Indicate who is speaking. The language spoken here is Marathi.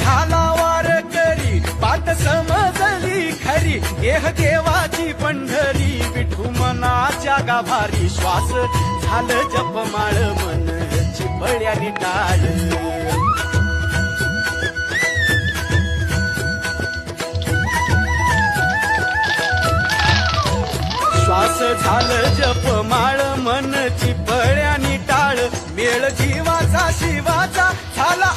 Speaker 1: झाला वार करी बात समजली खरी देह देवाची पंढरी विठू मनाच्या गाभारी श्वास झालं जपमाळ मन चिपळ्यानी टाळ श्वास झालं जपमाळ मन चिपळ्यानी टाळ मेळ जीवाचा शिवाचा झाला